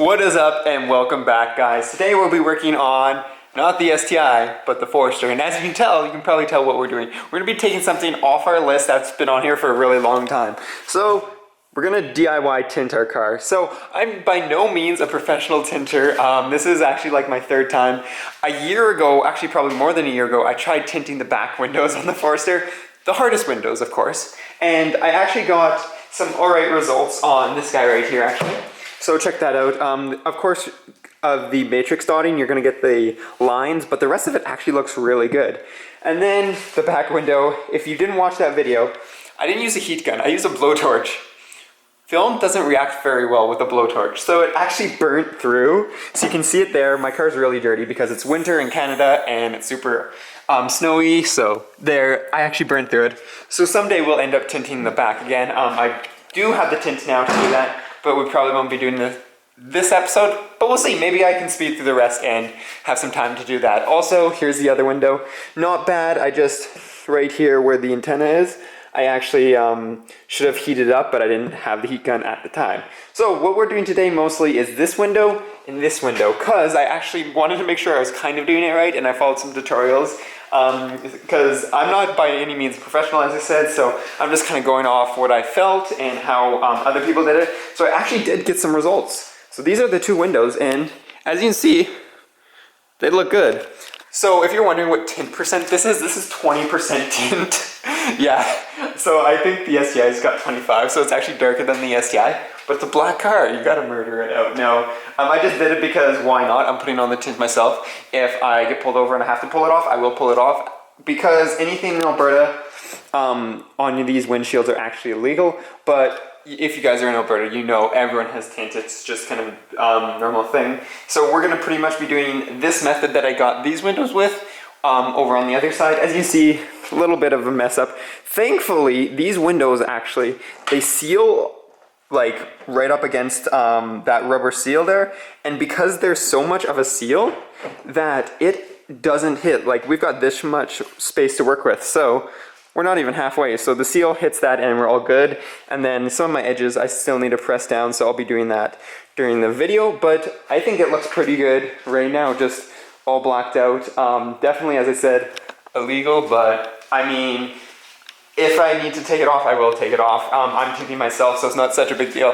What is up and welcome back, guys. Today we'll be working on not the STI but the Forester, and as you can tell, you can probably tell what we're doing. We're going to be taking something off our list that's been on here for a really long time. So we're going to DIY tint our car. So I'm by no means a professional tinter. This is actually like my third time. A year ago, actually probably more than a year ago, I tried tinting the back windows on the Forester. The hardest windows, of course. And I actually got some alright results on this guy right here, actually. So check that out. Of course, of the matrix dotting, you're going to get the lines, but the rest of it actually looks really good. And then the back window, if you didn't watch that video, I didn't use a heat gun, I used a blowtorch. Film doesn't react very well with a blowtorch, so it actually burnt through. So you can see it there. My car's really dirty because it's winter in Canada and it's super snowy, so there, I actually burnt through it. So someday we'll end up tinting the back again. I do have the tint now to do that, but we probably won't be doing this episode, but we'll see. Maybe I can speed through the rest and have some time to do that. Also, here's the other window. Not bad. I just, right here where the antenna is, I actually should have heated up, but I didn't have the heat gun at the time. So what we're doing today mostly is this window and this window, because I actually wanted to make sure I was kind of doing it right, and I followed some tutorials, because I'm not by any means a professional, as I said, so I'm just kind of going off what I felt and how other people did it. So I actually did get some results. So these are the two windows, and as you can see, they look good. So if you're wondering what tint percent this is 20% tint. Yeah, so I think the STI's got 25, so it's actually darker than the STI, but it's a black car, you gotta murder it out. No, I just did it because why not? I'm putting on the tint myself. If I get pulled over and I have to pull it off, I will pull it off, because anything in Alberta on these windshields are actually illegal, but if you guys are in Alberta, you know everyone has tint. It's just kind of normal thing. So we're going to pretty much be doing this method that I got these windows with over on the other side. As you see, a little bit of a mess up. Thankfully, these windows actually, they seal like right up against that rubber seal there. And because there's so much of a seal that it doesn't hit, like we've got this much space to work with. So we're not even halfway, so the seal hits that and we're all good. And then some of my edges I still need to press down, so I'll be doing that during the video, but I think it looks pretty good right now, just all blacked out. Definitely, as I said, illegal, but I mean, if I need to take it off, I will take it off. I'm tinting myself, so it's not such a big deal.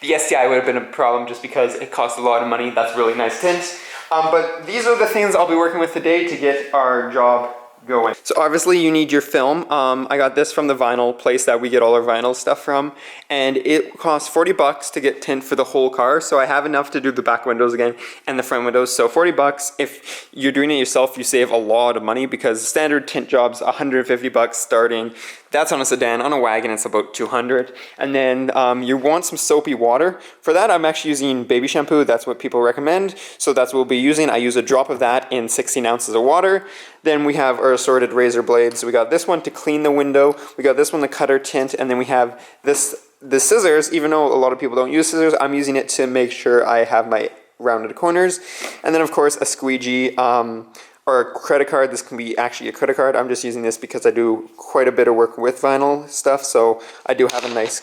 The STI would have been a problem just because it costs a lot of money. That's really nice tint. But these are the things I'll be working with today to get our job going. So obviously you need your film. I got this from the vinyl place that we get all our vinyl stuff from, and it costs 40 bucks to get tint for the whole car. So I have enough to do the back windows again and the front windows. So 40 bucks. If you're doing it yourself, you save a lot of money, because standard tint job's 150 bucks starting. That's on a sedan. On a wagon, it's about 200. And then you want some soapy water. For that, I'm actually using baby shampoo. That's what people recommend. So that's what we'll be using. I use a drop of that in 16 ounces of water. Then we have our assorted razor blades. So we got this one to clean the window. We got this one to cut our tint. And then we have the scissors. Even though a lot of people don't use scissors, I'm using it to make sure I have my rounded corners. And then, of course, a squeegee. Or a credit card. This can be actually a credit card. I'm just using this because I do quite a bit of work with vinyl stuff, so I do have a nice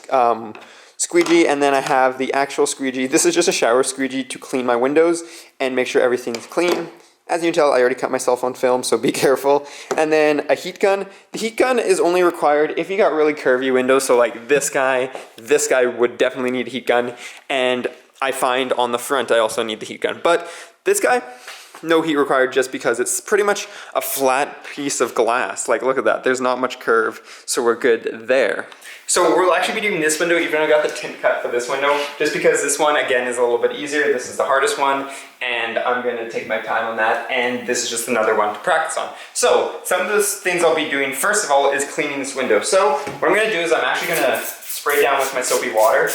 squeegee. And then I have the actual squeegee. This is just a shower squeegee to clean my windows and make sure everything's clean. As you can tell, I already cut myself on film, so be careful. And then a heat gun. The heat gun is only required if you got really curvy windows, so like this guy would definitely need a heat gun. And I find on the front I also need the heat gun. But this guy, no heat required, just because it's pretty much a flat piece of glass. Like, look at that. There's not much curve, so we're good there. So we'll actually be doing this window, even though I got the tint cut for this window, just because this one, again, is a little bit easier. This is the hardest one, and I'm going to take my time on that, and this is just another one to practice on. So some of the things I'll be doing, first of all, is cleaning this window. So what I'm going to do is I'm actually going to spray down with my soapy water,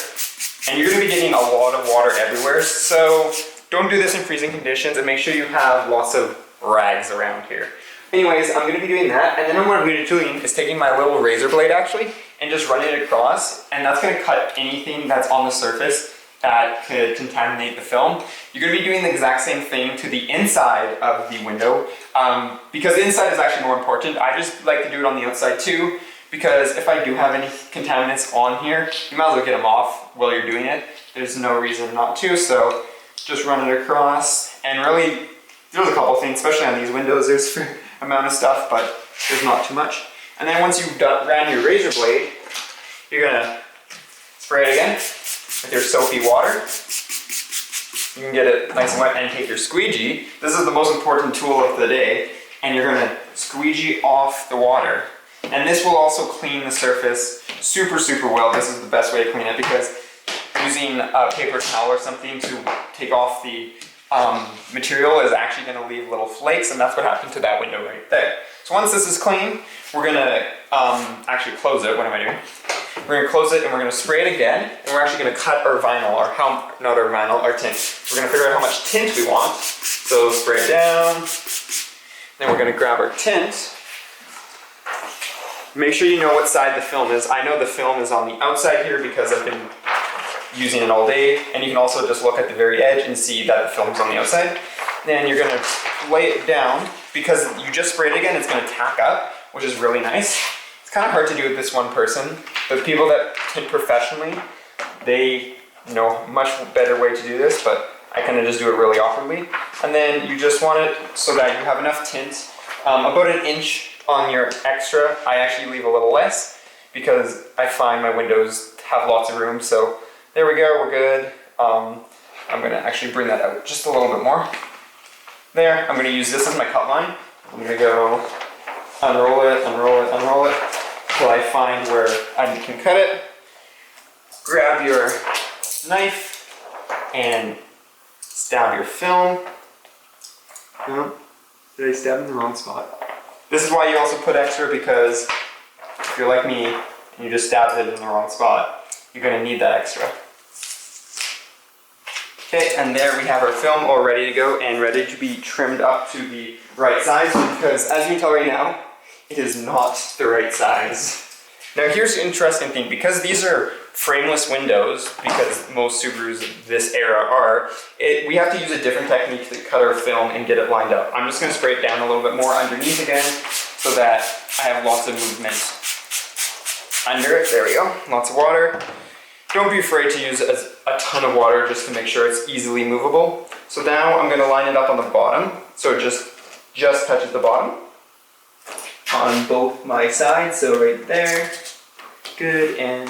and you're going to be getting a lot of water everywhere. So don't do this in freezing conditions, and make sure you have lots of rags around here. Anyways, I'm going to be doing that, and then what I'm going to be doing is taking my little razor blade actually, and just running it across, and that's going to cut anything that's on the surface that could contaminate the film. You're going to be doing the exact same thing to the inside of the window, because the inside is actually more important. I just like to do it on the outside too, because if I do have any contaminants on here, you might as well get them off while you're doing it. There's no reason not to, so just run it across, and really, there's a couple things, especially on these windows, there's a fair amount of stuff, but there's not too much. And then once you've ran your razor blade, you're gonna spray it again with your soapy water. You can get it nice and wet and take your squeegee. This is the most important tool of the day, and you're gonna squeegee off the water. And this will also clean the surface super, super well. This is the best way to clean it, because using a paper towel or something to take off the material is actually going to leave little flakes, and that's what happened to that window right there. So once this is clean, we're going to actually close it. What am I doing? We're going to close it, and we're going to spray it again, and we're actually going to cut our vinyl, or not our vinyl, our tint. We're going to figure out how much tint we want. So spray it down. Then we're going to grab our tint. Make sure you know what side the film is. I know the film is on the outside here because I've been using it all day, and you can also just look at the very edge and see that the film's on the outside. Then you're gonna lay it down, because you just sprayed it again, it's gonna tack up, which is really nice. It's kind of hard to do with this one person, but people that tint professionally, they know a much better way to do this, but I kind of just do it really awkwardly. And then you just want it so that you have enough tint, about an inch on your extra. I actually leave a little less because I find my windows have lots of room, so there we go, we're good. I'm gonna actually bring that out just a little bit more. There, I'm gonna use this as my cut line. I'm gonna go unroll it, unroll it, unroll it, until I find where I can cut it. Grab your knife and stab your film. No, did I stab in the wrong spot? This is why you also put extra, because if you're like me and you just stabbed it in the wrong spot, you're gonna need that extra. Okay, and there we have our film all ready to go and ready to be trimmed up to the right size, because as you can tell right now, it is not the right size. Now here's the interesting thing, because these are frameless windows, because most Subarus this era are, we have to use a different technique to cut our film and get it lined up. I'm just going to spray it down a little bit more underneath again, so that I have lots of movement under it. There we go, lots of water. Don't be afraid to use a ton of water just to make sure it's easily movable. So now I'm going to line it up on the bottom, so it just touches the bottom on both my sides, so right there, good, and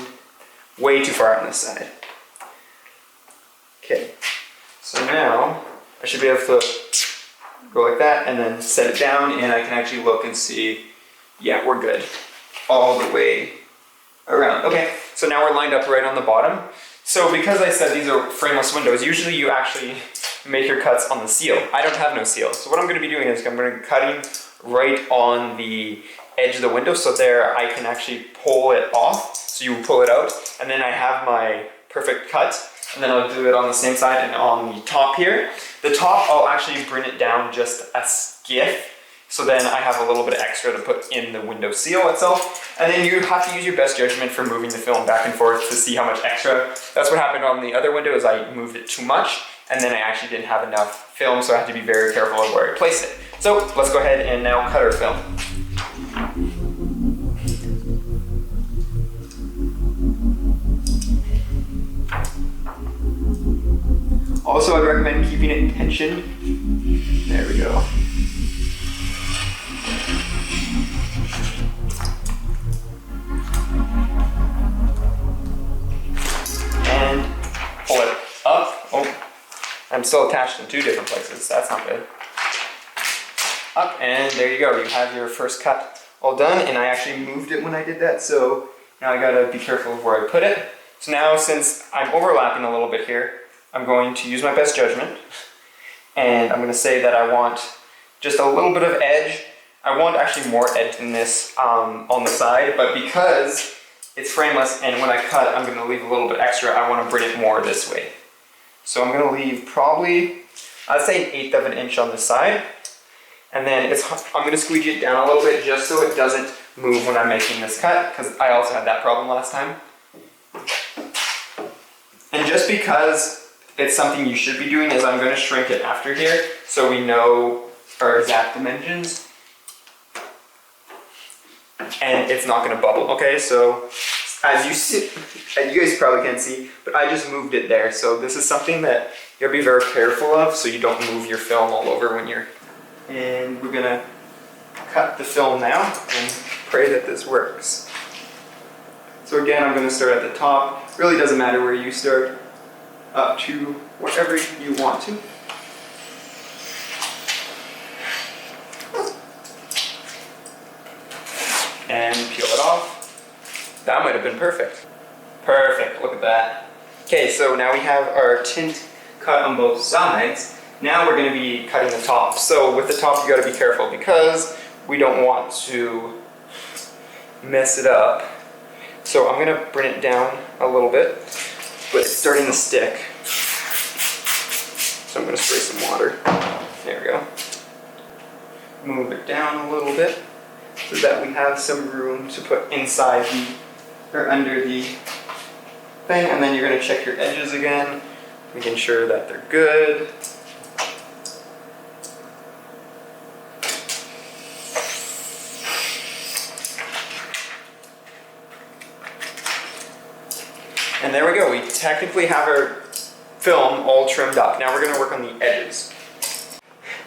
way too far on this side. Okay, so now I should be able to go like that and then set it down, and I can actually look and see, yeah, we're good all the way around. Okay, so now we're lined up right on the bottom. So because I said these are frameless windows, usually you actually make your cuts on the seal. I don't have no seal, so what I'm going to be doing is I'm going to be cutting right on the edge of the window, so there I can actually pull it off. So you pull it out, and then I have my perfect cut, and then I'll do it on the same side and on the top here. The top, I'll actually bring it down just a skiff, so then I have a little bit of extra to put in the window seal itself. And then you have to use your best judgment for moving the film back and forth to see how much extra. That's what happened on the other window, is I moved it too much, and then I actually didn't have enough film, so I had to be very careful of where I placed it. So let's go ahead and now cut our film. Also, I'd recommend keeping it in tension. There we go. And pull it up. Oh, I'm still attached in two different places. That's not good. Up, and there you go. You have your first cut all done, and I actually moved it when I did that, so now I gotta be careful of where I put it. So now, since I'm overlapping a little bit here, I'm going to use my best judgment, and I'm going to say that I want just a little bit of edge. I want actually more edge than this on the side, but because it's frameless and when I cut I'm going to leave a little bit extra, I want to bring it more this way. So I'm going to leave probably, I'd say 1/8 of an inch on the side, and then I'm going to squeegee it down a little bit just so it doesn't move when I'm making this cut, because I also had that problem last time. And just because it's something you should be doing, is I'm going to shrink it after here so we know our exact dimensions. And it's not going to bubble, okay? So as you see, you guys probably can't see, but I just moved it there. So this is something that you gotta be very careful of so you don't move your film all over when you're... And we're gonna cut the film now and pray that this works. So again, I'm gonna start at the top. Really doesn't matter where you start, up to whatever you want to. And peel it off. That might have been perfect. Perfect, look at that. Okay, so now we have our tint cut on both sides. Now we're going to be cutting the top. So with the top you got to be careful because we don't want to mess it up. So I'm going to bring it down a little bit, but it's starting to stick. So I'm going to spray some water. There we go. Move it down a little bit so that we have some room to put inside the, or under the thing, and then you're going to check your edges again, making sure that they're good. And there we go, we technically have our film all trimmed up. Now we're going to work on the edges.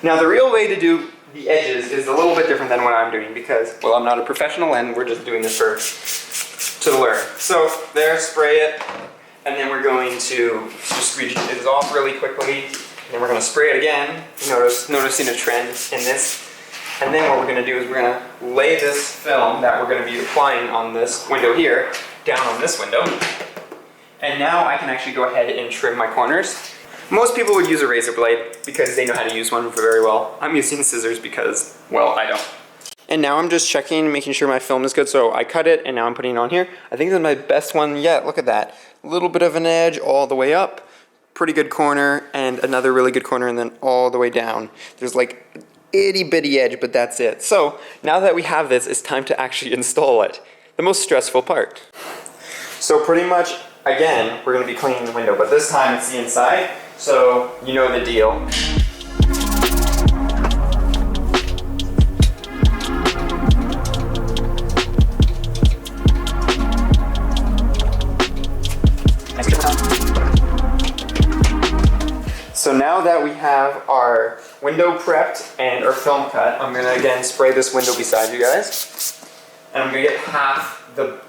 Now the real way to do the edges is a little bit different than what I'm doing because, well, I'm not a professional and we're just doing this to learn. So there, spray it, and then we're going to just squeeze it off really quickly, and then we're going to spray it again. Noticing a trend in this. And then what we're going to do is we're going to lay this film that we're going to be applying on this window here down on this window. And now I can actually go ahead and trim my corners. Most people would use a razor blade because they know how to use one very well. I'm using scissors because, well, I don't. And now I'm just checking, making sure my film is good. So I cut it and now I'm putting it on here. I think this is my best one yet. Look at that. A little bit of an edge all the way up. Pretty good corner and another really good corner and then all the way down. There's like itty bitty edge, but that's it. So now that we have this, it's time to actually install it. The most stressful part. So pretty much, again, we're going to be cleaning the window, but this time it's the inside. So you know the deal. So now that we have our window prepped and our film cut, I'm gonna again spray this window beside you guys. And I'm gonna get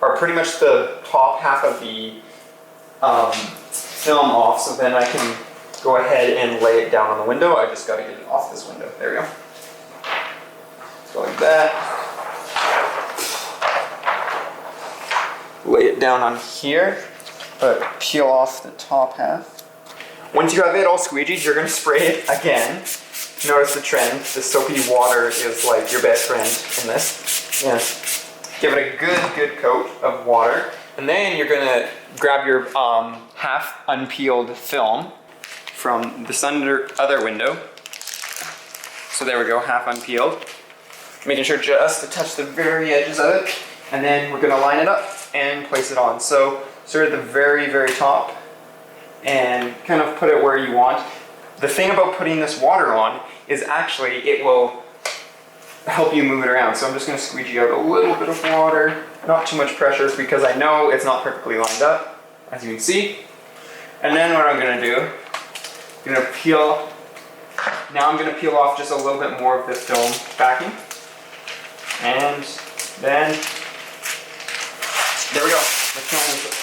or pretty much the top half of the film off, so then I can go ahead and lay it down on the window. I just gotta get it off this window. There we go. So like that. Lay it down on here, but peel off the top half. Once you have it all squeegeed, you're going to spray it again. Notice the trend. The soapy water is like your best friend in this. Yeah. Give it a good coat of water. And then you're going to grab your half unpeeled film from this other window. So there we go, half unpeeled. Making sure just to touch the very edges of it. And then we're going to line it up and place it on. So start at the very top and kind of put it where you want. The thing about putting this water on is actually it will help you move it around. So I'm just going to squeegee out a little bit of water, not too much pressure because I know it's not perfectly lined up, as you can see. And then what I'm going to do, I'm going to peel off just a little bit more of this film backing. And then, there we go. The film is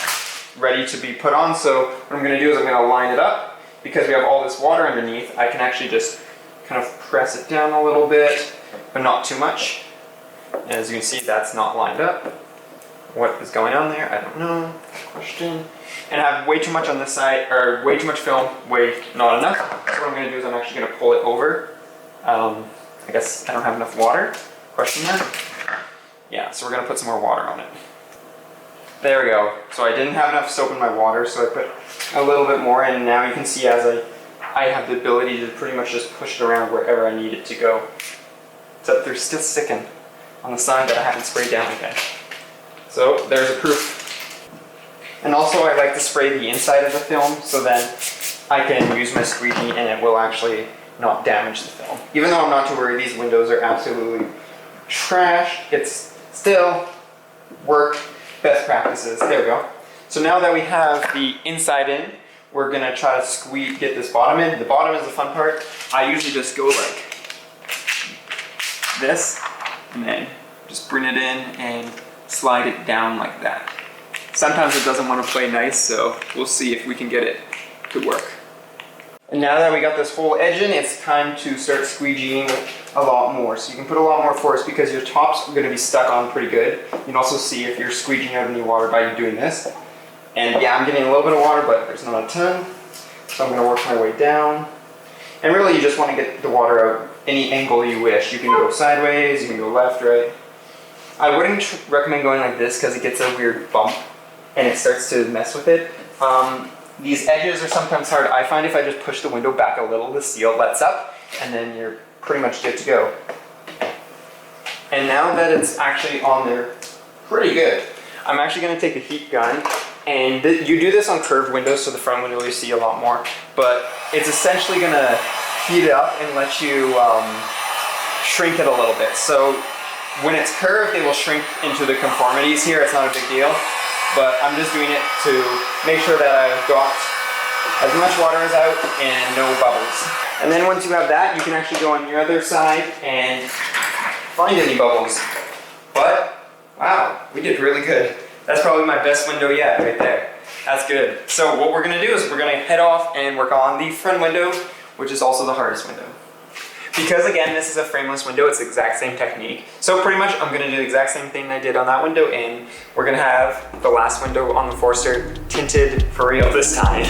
ready to be put on. So what I'm going to do is I'm going to line it up. Because we have all this water underneath, I can actually just kind of press it down a little bit, but not too much. And as you can see, that's not lined up. What is going on there? I don't know. Question. And I have way too much on this side, or way too much film, not enough. So what I'm going to do is I'm actually going to pull it over. I guess I don't have enough water? Question mark? Yeah, so we're going to put some more water on it. There we go. So I didn't have enough soap in my water, so I put a little bit more, and now you can see as I have the ability to pretty much just push it around wherever I need it to go. Except they're still sticking on the side that I haven't sprayed down again. So there's a proof. And also I like to spray the inside of the film so then I can use my squeegee and it will actually not damage the film. Even though I'm not too worried, these windows are absolutely trash, it's still work. Best practices. There we go. So now that we have the inside in, we're gonna try to get this bottom in. The bottom is the fun part. I usually just go like this, and then just bring it in and slide it down like that. Sometimes it doesn't want to play nice, so we'll see if we can get it to work. And now that we got this whole edge in, it's time to start squeegeeing a lot more. So you can put a lot more force because your tops are going to be stuck on pretty good. You can also see if you're squeegeeing out any water by doing this. And yeah, I'm getting a little bit of water, but there's not a ton. So I'm going to work my way down. And really you just want to get the water out any angle you wish. You can go sideways, you can go left, right. I wouldn't recommend going like this because it gets a weird bump and it starts to mess with it. These edges are sometimes hard. I find if I just push the window back a little, the seal lets up and then you're pretty much good to go. And now that it's actually on there pretty good, I'm actually going to take a heat gun, and you do this on curved windows, so the front window you see a lot more, but it's essentially going to heat it up and let you shrink it a little bit. So when it's curved, it will shrink into the conformities here. It's not a big deal, but I'm just doing it to make sure that I've got as much water as out and no bubbles. And then once you have that, you can actually go on your other side and find any bubbles. But wow, we did really good. That's probably my best window yet right there. That's good. So what we're gonna do is we're gonna head off and work on the front window, which is also the hardest window. Because again, this is a frameless window, it's the exact same technique. So pretty much I'm gonna do the exact same thing I did on that window, and we're gonna have the last window on the Forester tinted for real this time.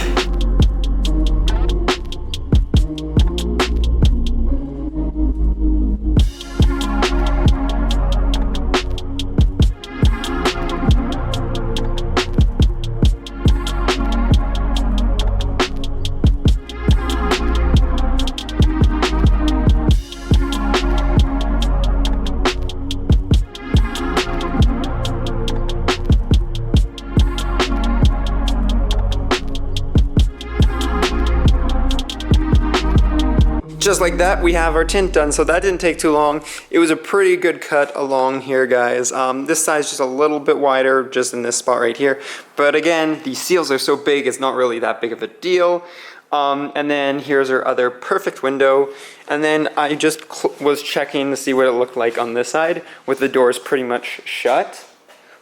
Just like that, we have our tint done, so that didn't take too long. It was a pretty good cut along here, guys. This side's just a little bit wider, just in this spot right here. But again, the seals are so big, it's not really that big of a deal. And then here's our other perfect window. And then I just was checking to see what it looked like on this side, with the doors pretty much shut.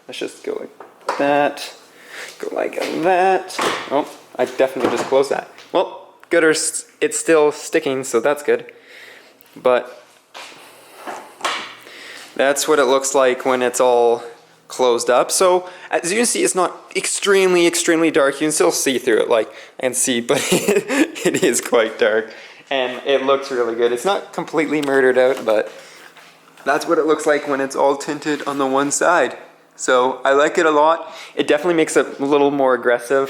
Let's just go like that, go like that. Oh, I definitely just closed that. Well, it's still sticking, so that's good. But that's what it looks like when it's all closed up. So as you can see, it's not extremely dark. You can still see through it, like, and see, but it is quite dark, and it looks really good. It's not completely murdered out, but that's what it looks like when it's all tinted on the one side. So I like it a lot. It definitely makes it a little more aggressive.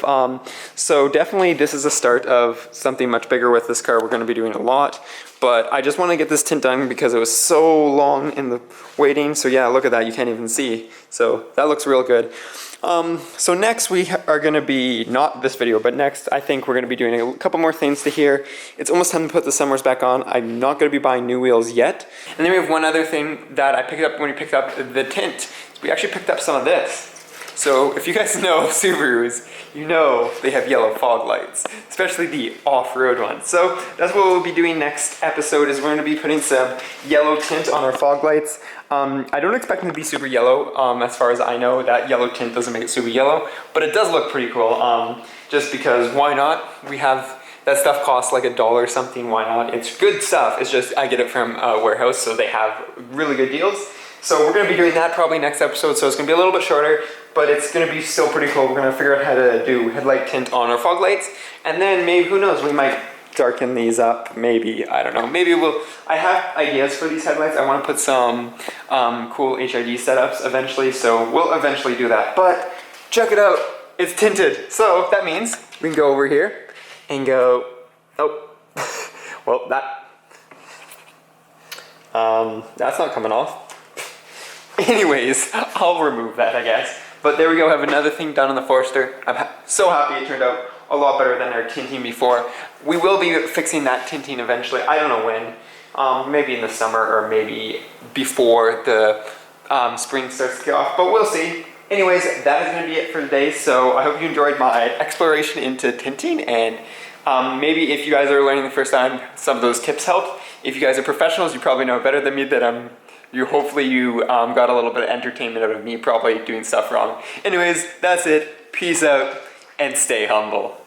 So definitely this is a start of something much bigger with this car. We're going to be doing a lot, but I just want to get this tint done because it was so long in the waiting. So yeah, look at that. You can't even see. So that looks real good. So next we are going to be, not this video, but next I think we're going to be doing a couple more things to here. It's almost time to put the Summers back on. I'm not going to be buying new wheels yet. And then we have one other thing that I picked up when we picked up the tint. We actually picked up some of this. So if you guys know Subarus, you know they have yellow fog lights, especially the off-road ones. So that's what we'll be doing next episode, is we're going to be putting some yellow tint on our fog lights. I don't expect them to be super yellow. As far as I know, that yellow tint doesn't make it super yellow, but it does look pretty cool. Just because, why not? We have, that stuff costs like $1 or something, why not? It's good stuff. It's just, I get it from a warehouse, so they have really good deals. So we're going to be doing that probably next episode, so it's going to be a little bit shorter, but it's going to be still pretty cool. We're going to figure out how to do headlight tint on our fog lights, and then maybe, who knows, we might darken these up, maybe, I don't know. Maybe I have ideas for these headlights. I want to put some cool HID setups eventually, so we'll eventually do that. But check it out, it's tinted. So that means we can go over here and go, oh, well, that's not coming off. Anyways, I'll remove that, I guess. But there we go, have another thing done on the Forester. I'm so happy it turned out a lot better than our tinting before. We will be fixing that tinting eventually. I don't know when. Maybe in the summer or maybe before the spring starts to get off, but we'll see. Anyways, that is going to be it for today. So I hope you enjoyed my exploration into tinting, and maybe if you guys are learning the first time, some of those tips helped. If you guys are professionals, you probably know better than me that hopefully you got a little bit of entertainment out of me probably doing stuff wrong. Anyways, that's it. Peace out and stay humble.